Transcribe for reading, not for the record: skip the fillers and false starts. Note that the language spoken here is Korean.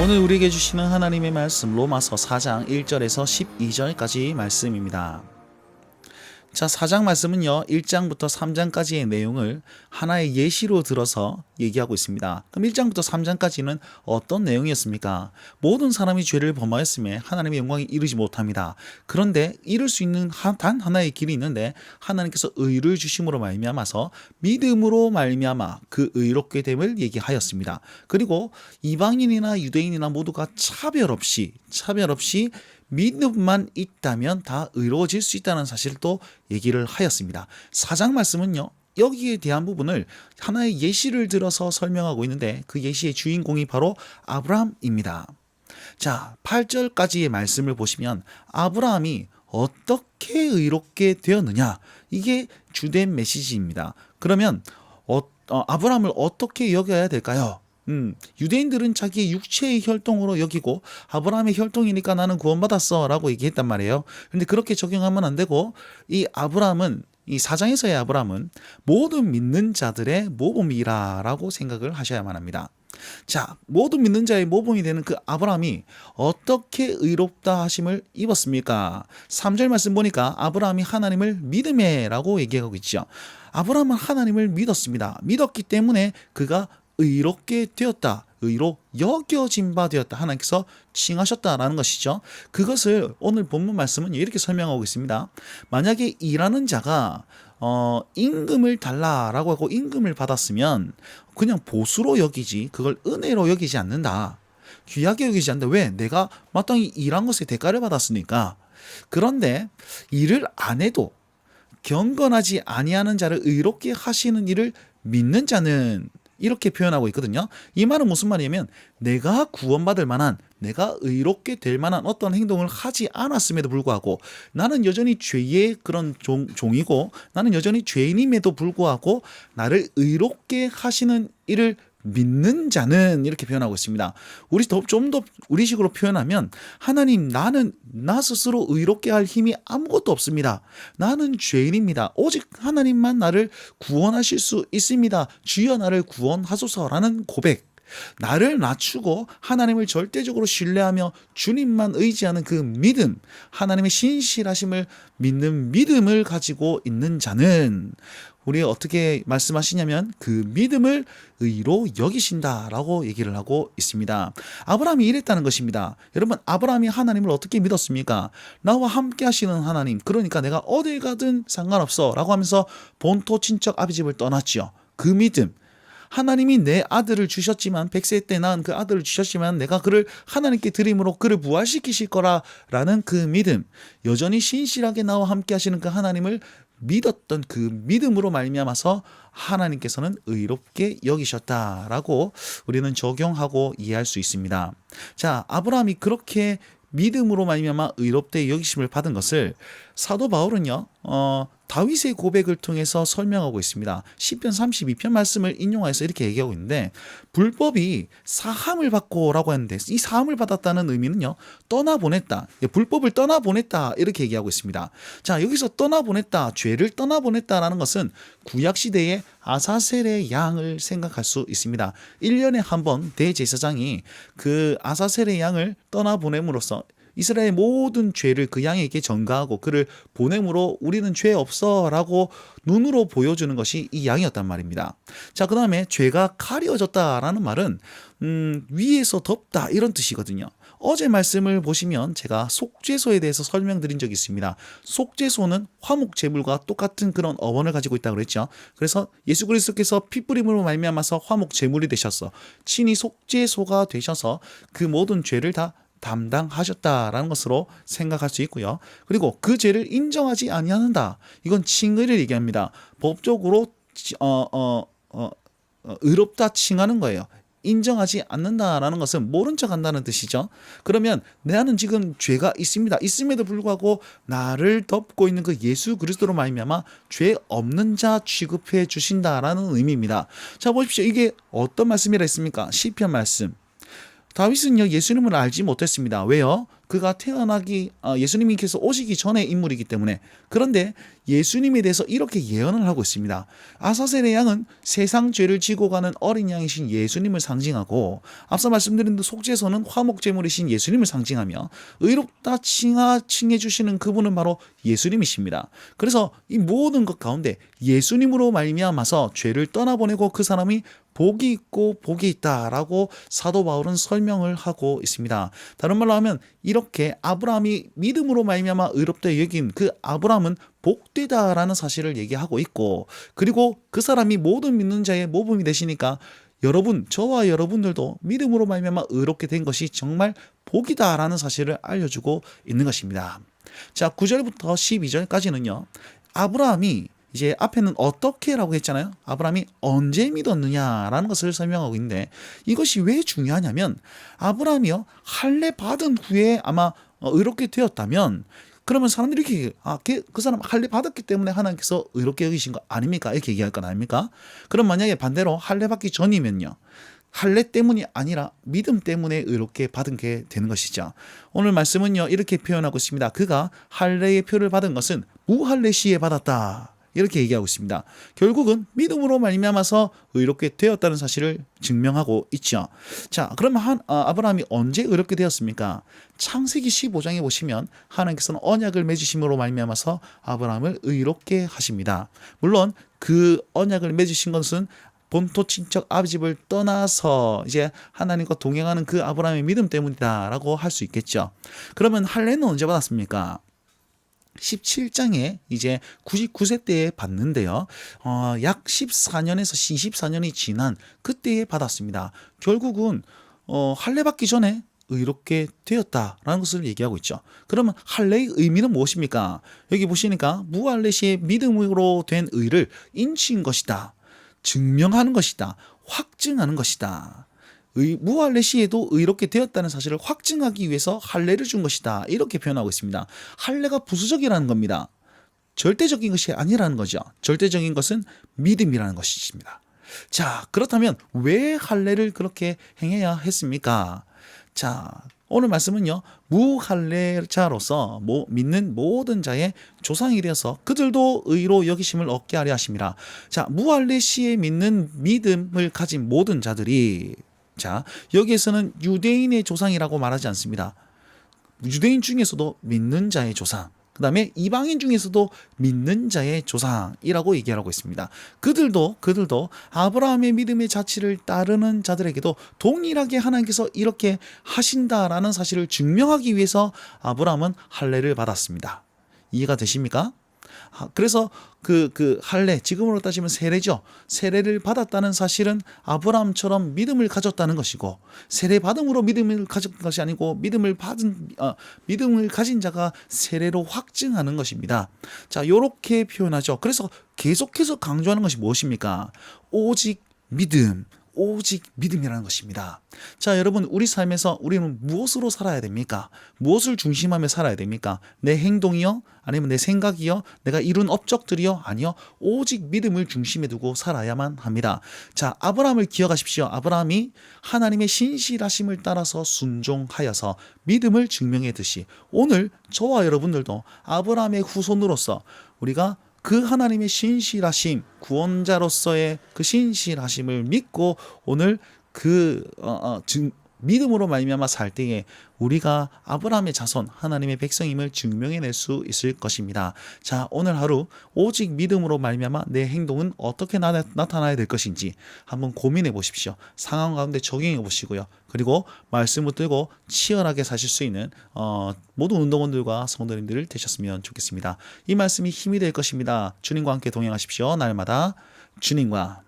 오늘 우리에게 주시는 하나님의 말씀 로마서 4장 1절에서 12절까지 말씀입니다. 자, 4장 말씀은요 1장부터 3장까지의 내용을 하나의 예시로 들어서 얘기하고 있습니다. 그럼 1장부터 3장까지는 어떤 내용이었습니까? 모든 사람이 죄를 범하였음에 하나님의 영광에 이르지 못합니다. 그런데 이룰 수 있는 단 하나의 길이 있는데 하나님께서 의를 주심으로 말미암아서 믿음으로 말미암아 그 의롭게 됨을 얘기하였습니다. 그리고 이방인이나 유대인이나 모두가 차별 없이 믿음만 있다면 다 의로워질 수 있다는 사실을 또 얘기를 하였습니다. 4장 말씀은요 여기에 대한 부분을 하나의 예시를 들어서 설명하고 있는데 그 예시의 주인공이 바로 아브라함입니다. 자, 8절까지의 말씀을 보시면 아브라함이 어떻게 의롭게 되었느냐, 이게 주된 메시지입니다. 그러면 아브라함을 어떻게 여겨야 될까요? 유대인들은 자기의 육체의 혈통으로 여기고 아브라함의 혈통이니까 나는 구원받았어 라고 얘기했단 말이에요. 그런데 그렇게 적용하면 안 되고, 이 아브라함은, 이 사장에서의 아브라함은 모든 믿는 자들의 모범이라고 생각을 하셔야만 합니다. 자, 모든 믿는 자의 모범이 되는 그 아브라함이 어떻게 의롭다 하심을 입었습니까? 3절 말씀 보니까 아브라함이 하나님을 믿음에 라고 얘기하고 있죠. 아브라함은 하나님을 믿었습니다. 믿었기 때문에 그가 의롭게 되었다, 의로 여겨진 바 되었다, 하나님께서 칭하셨다라는 것이죠. 그것을 오늘 본문 말씀은 이렇게 설명하고 있습니다. 만약에 일하는 자가 임금을 달라라고 하고 임금을 받았으면 그냥 보수로 여기지 그걸 은혜로 여기지 않는다, 귀하게 여기지 않는다. 왜? 내가 마땅히 일한 것에 대가를 받았으니까. 그런데 일을 안 해도 경건하지 아니하는 자를 의롭게 하시는 일을 믿는 자는, 이렇게 표현하고 있거든요. 이 말은 무슨 말이냐면 내가 구원받을 만한, 내가 의롭게 될 만한 어떤 행동을 하지 않았음에도 불구하고 나는 여전히 죄의 그런 종이고 나는 여전히 죄인임에도 불구하고 나를 의롭게 하시는 일을 믿는 자는, 이렇게 표현하고 있습니다. 좀 더 우리식으로 표현하면 하나님, 나는 나 스스로 의롭게 할 힘이 아무것도 없습니다. 나는 죄인입니다. 오직 하나님만 나를 구원하실 수 있습니다. 주여 나를 구원하소서라는 고백, 나를 낮추고 하나님을 절대적으로 신뢰하며 주님만 의지하는 그 믿음, 하나님의 신실하심을 믿는 믿음을 가지고 있는 자는 우리 어떻게 말씀하시냐면 그 믿음을 의로 여기신다라고 얘기를 하고 있습니다. 아브라함이 이랬다는 것입니다. 여러분, 아브라함이 하나님을 어떻게 믿었습니까? 나와 함께 하시는 하나님, 그러니까 내가 어딜 가든 상관없어 라고 하면서 본토 친척 아비집을 떠났지요. 그 믿음, 하나님이 내 아들을 주셨지만, 100세 때 낳은 그 아들을 주셨지만 내가 그를 하나님께 드림으로 그를 부활시키실 거라라는 그 믿음, 여전히 신실하게 나와 함께 하시는 그 하나님을 믿었던 그 믿음으로 말미암아서 하나님께서는 의롭게 여기셨다라고 우리는 적용하고 이해할 수 있습니다. 자, 아브라함이 그렇게 믿음으로 말미암아 의롭게 여기심을 받은 것을 사도 바울은요 다윗의 고백을 통해서 설명하고 있습니다. 시편 32편 말씀을 인용해서 이렇게 얘기하고 있는데, 불법이 사함을 받고라고 했는데 이 사함을 받았다는 의미는요 떠나보냈다, 불법을 떠나보냈다, 이렇게 얘기하고 있습니다. 자, 여기서 떠나보냈다, 죄를 떠나보냈다라는 것은 구약시대의 아사셀의 양을 생각할 수 있습니다. 1년에 한 번 대제사장이 그 아사셀의 양을 떠나보냄으로써 이스라엘 모든 죄를 그 양에게 전가하고 그를 보냄으로 우리는 죄 없어 라고 눈으로 보여주는 것이 이 양이었단 말입니다. 자, 그 다음에 죄가 가려졌다라는 말은 위에서 덮다, 이런 뜻이거든요. 어제 말씀을 보시면 제가 속죄소에 대해서 설명드린 적이 있습니다. 속죄소는 화목 제물과 똑같은 그런 어원을 가지고 있다고 그랬죠. 그래서 예수 그리스도께서 피 뿌림으로 말미암아서 화목 제물이 되셔서 친히 속죄소가 되셔서 그 모든 죄를 다 담당하셨다라는 것으로 생각할 수 있고요. 그리고 그 죄를 인정하지 아니한다, 이건 칭의를 얘기합니다. 법적으로 의롭다 칭하는 거예요. 인정하지 않는다라는 것은 모른 척 한다는 뜻이죠. 그러면 나는 지금 죄가 있습니다. 있음에도 불구하고 나를 덮고 있는 그 예수 그리스도로 말미암아 죄 없는 자 취급해 주신다라는 의미입니다. 자, 보십시오. 이게 어떤 말씀이라 했습니까? 시편 말씀. 다윗은요 예수님을 알지 못했습니다. 왜요? 그가 예수님께서 오시기 전의 인물이기 때문에. 그런데 예수님에 대해서 이렇게 예언을 하고 있습니다. 아사셀의 양은 세상 죄를 지고 가는 어린 양이신 예수님을 상징하고, 앞서 말씀드린 속죄소는 화목제물이신 예수님을 상징하며, 의롭다 칭해 주시는 그분은 바로 예수님이십니다. 그래서 이 모든 것 가운데 예수님으로 말미암아서 죄를 떠나보내고 그 사람이 복이 있고 복이 있다라고 사도 바울은 설명을 하고 있습니다. 다른 말로 하면 이렇게 아브라함이 믿음으로 말미암아 의롭다 여긴 그 아브라함은 복되다라는 사실을 얘기하고 있고, 그리고 그 사람이 모든 믿는 자의 모범이 되시니까 저와 여러분들도 믿음으로 말미암아 의롭게 된 것이 정말 복이다라는 사실을 알려주고 있는 것입니다. 자, 9절부터 12절까지는요. 아브라함이 이제 앞에는 어떻게라고 했잖아요. 아브라함이 언제 믿었느냐라는 것을 설명하고 있는데, 이것이 왜 중요하냐면 아브라함이요 할례 받은 후에 아마 의롭게 되었다면, 그러면 사람들이 이렇게 그 사람 할례 받았기 때문에 하나님께서 의롭게 여기신 거 아닙니까? 이렇게 얘기할 건 아닙니까? 그럼 만약에 반대로 할례 받기 전이면요, 할례 때문이 아니라 믿음 때문에 의롭게 받은 게 되는 것이죠. 오늘 말씀은요 이렇게 표현하고 있습니다. 그가 할례의 표를 받은 것은 무할례 시에 받았다, 이렇게 얘기하고 있습니다. 결국은 믿음으로 말미암아서 의롭게 되었다는 사실을 증명하고 있죠. 자, 그러면 아브라함이 언제 의롭게 되었습니까? 창세기 15장에 보시면 하나님께서는 언약을 맺으심으로 말미암아서 아브라함을 의롭게 하십니다. 물론 그 언약을 맺으신 것은 본토 친척 아비집을 떠나서 이제 하나님과 동행하는 그 아브라함의 믿음 때문이다라고 할 수 있겠죠. 그러면 할례는 언제 받았습니까? 17장에 이제 99세 때에 받는데요. 약 14년에서 24년이 지난 그때에 받았습니다. 결국은 할례 받기 전에 의롭게 되었다라는 것을 얘기하고 있죠. 그러면 할례의 의미는 무엇입니까? 여기 보시니까 무할례 시에 믿음으로 된 의를 인치인 것이다, 증명하는 것이다, 확증하는 것이다. 무할례 시에도 의롭게 되었다는 사실을 확증하기 위해서 할례를 준 것이다, 이렇게 표현하고 있습니다. 할례가 부수적이라는 겁니다. 절대적인 것이 아니라는 거죠. 절대적인 것은 믿음이라는 것입니다. 자, 그렇다면 왜 할례를 그렇게 행해야 했습니까? 자, 오늘 말씀은요 무할례자로서 믿는 모든 자의 조상이 되어서 그들도 의로 여기심을 얻게 하려 하심이라. 자, 무할례 시에 믿음을 가진 모든 자들이, 자, 여기에서는 유대인의 조상이라고 말하지 않습니다. 유대인 중에서도 믿는 자의 조상, 그 다음에 이방인 중에서도 믿는 자의 조상이라고 얘기하고 있습니다. 그들도 아브라함의 믿음의 자취를 따르는 자들에게도 동일하게 하나님께서 이렇게 하신다라는 사실을 증명하기 위해서 아브라함은 할례를 받았습니다. 이해가 되십니까? 그래서 그 할례, 지금으로 따지면 세례죠. 세례를 받았다는 사실은 아브라함처럼 믿음을 가졌다는 것이고, 세례 받음으로 믿음을 가진 것이 아니고 믿음을 가진 자가 세례로 확증하는 것입니다. 자, 요렇게 표현하죠. 그래서 계속해서 강조하는 것이 무엇입니까? 오직 믿음이라는 것입니다. 자, 여러분, 우리 삶에서 우리는 무엇으로 살아야 됩니까? 무엇을 중심하며 살아야 됩니까? 내 행동이요? 아니면 내 생각이요? 내가 이룬 업적들이요? 아니요. 오직 믿음을 중심에 두고 살아야만 합니다. 자, 아브라함을 기억하십시오. 아브라함이 하나님의 신실하심을 따라서 순종하여서 믿음을 증명했듯이, 오늘 저와 여러분들도 아브라함의 후손으로서 우리가 그 하나님의 신실하심, 구원자로서의 그 신실하심을 믿고 오늘 믿음으로 말미암아 살 때에 우리가 아브라함의 자손, 하나님의 백성임을 증명해낼 수 있을 것입니다. 자, 오늘 하루 오직 믿음으로 말미암아 내 행동은 어떻게 나타나야 될 것인지 한번 고민해 보십시오. 상황 가운데 적용해 보시고요. 그리고 말씀을 들고 치열하게 사실 수 있는 모든 운동원들과 성도님들 되셨으면 좋겠습니다. 이 말씀이 힘이 될 것입니다. 주님과 함께 동행하십시오. 날마다 주님과